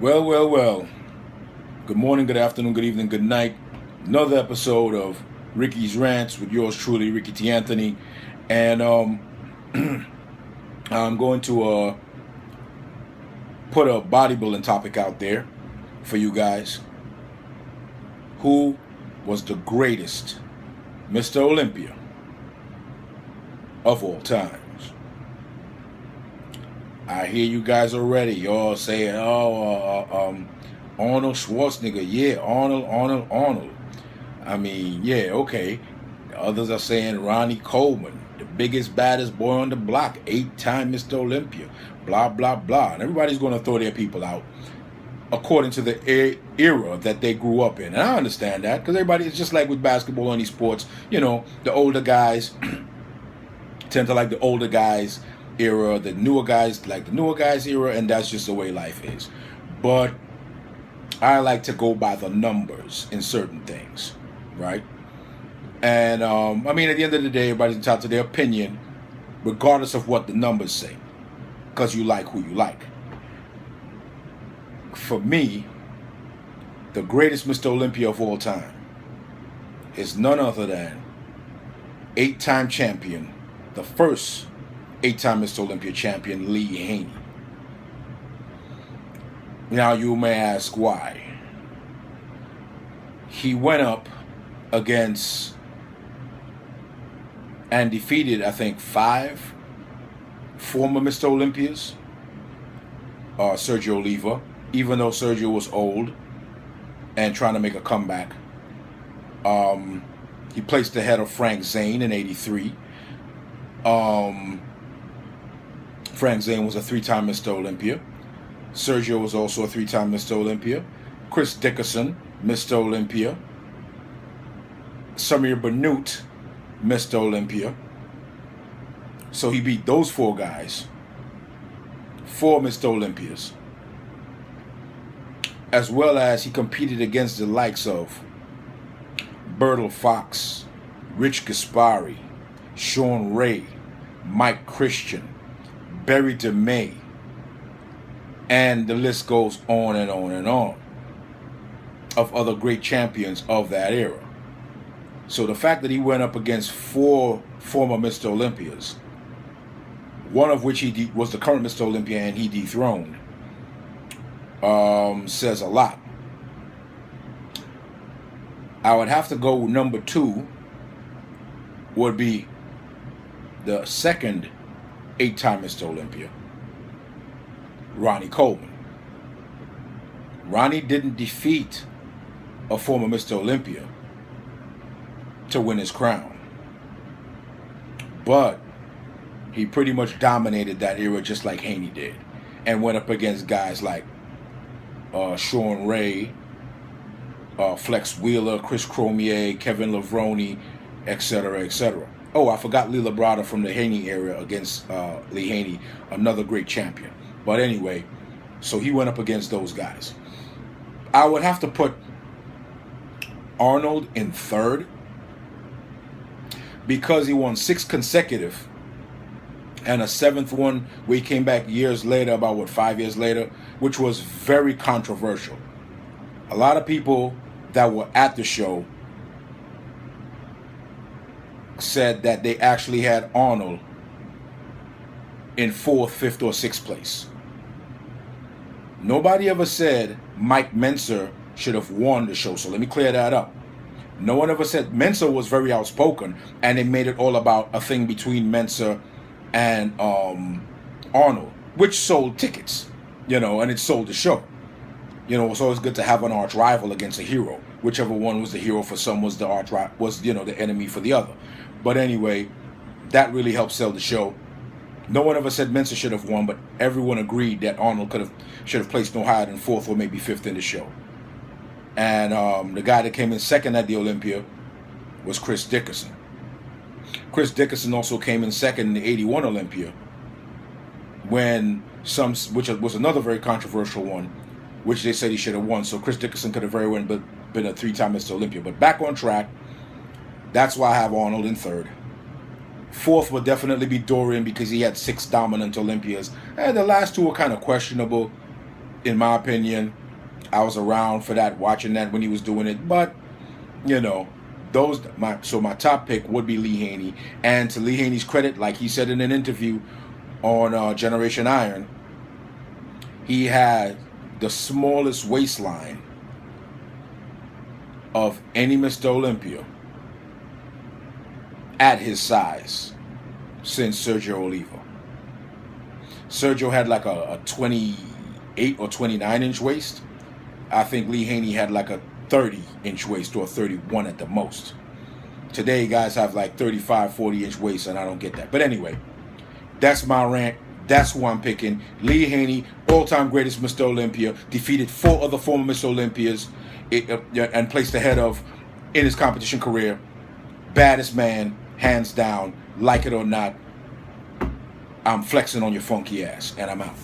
Well, well, well. Good morning, good afternoon, good evening, good night. Another episode of Ricky's Rants with yours truly, Ricky T. Anthony. And I'm going to put a bodybuilding topic out there for you guys. Who was the greatest Mr. Olympia of all times? I hear you guys already. Y'all saying, Arnold Schwarzenegger. Yeah, Arnold. I mean, yeah, okay. Others are saying Ronnie Coleman, the biggest, baddest boy on the block, 8-time Mr. Olympia, blah, blah, blah. And everybody's going to throw their people out according to the era that they grew up in. And I understand that because everybody is just like with basketball and these sports. You know, the older guys tend to like the older guys era, the newer guys like the newer guys era, and that's just the way life is. But I like to go by the numbers in certain things, right? And I mean, at the end of the day, everybody's entitled to their opinion, regardless of what the numbers say, because you like who you like. For me, the greatest Mr. Olympia of all time is none other than 8-time champion, the first 8-time Mr. Olympia champion, Lee Haney. Now you may ask why. He went up against and defeated, I think, 5 former Mr. Olympias. Sergio Oliva, even though Sergio was old and trying to make a comeback. He placed ahead of Frank Zane in '83. Frank Zane was a 3-time Mr. Olympia. Sergio was also a 3-time Mr. Olympia. Chris Dickerson, Mr. Olympia. Samir Bannout, Mr. Olympia. So he beat those 4 guys, 4 Mr. Olympias, as well as he competed against the likes of Bertil Fox, Rich Gaspari, Sean Ray, Mike Christian, Barry DeMay, and the list goes on and on and on of other great champions of that era. So the fact that he went up against 4 former Mr. Olympias, one of which he was the current Mr. Olympia and he dethroned, says a lot. I would have to go number 2 would be the second 8-time Mr. Olympia, Ronnie Coleman. Ronnie didn't defeat a former Mr. Olympia to win his crown, but he pretty much dominated that era just like Haney did, and went up against guys like Sean Ray, Flex Wheeler, Chris Cormier, Kevin Levrone, etc., etc. Oh, I forgot Lee Labrada from the Haney era against Lee Haney, another great champion. But anyway, so he went up against those guys. I would have to put Arnold in 3rd because he won 6 consecutive and a 7th one where he came back years later, about 5 years later, which was very controversial. A lot of people that were at the show said that they actually had Arnold in 4th, 5th, or 6th place. Nobody ever said Mike Menser should have won the show, so let me clear that up. No one ever said. Menser was very outspoken, and they made it all about a thing between Menser and Arnold, which sold tickets, and it sold the show. It's always good to have an arch rival against a hero. Whichever one was the hero for some was the the enemy for the other. But anyway, that really helped sell the show. No one ever said Menser should have won, but everyone agreed that Arnold should have placed no higher than 4th or maybe 5th in the show. And the guy that came in 2nd at the Olympia was Chris Dickerson. Chris Dickerson also came in 2nd in the '81 Olympia, which was another very controversial one, which they said he should have won. So Chris Dickerson could have very well been a 3-time Mr. Olympia. But back on track, that's why I have Arnold in 3rd. 4th would definitely be Dorian because he had 6 dominant Olympias. And the last 2 were kind of questionable. in my opinion, I was around for that, watching that when he was doing it. But, you know, my top pick would be Lee Haney. And to Lee Haney's credit, like he said in an interview on Generation Iron, he had the smallest waistline of any Mr. Olympia at his size since Sergio Oliva. Sergio had like a 28 or 29 inch waist. I think Lee Haney had like a 30-inch waist or 31 at the most. Today, guys have like 35, 40-inch waists, and I don't get that. But anyway, that's my rant. That's who I'm picking. Lee Haney, all-time greatest Mr. Olympia, defeated 4 other former Mr. Olympias and placed ahead of, in his competition career, baddest man, hands down, like it or not. I'm flexing on your funky ass, and I'm out.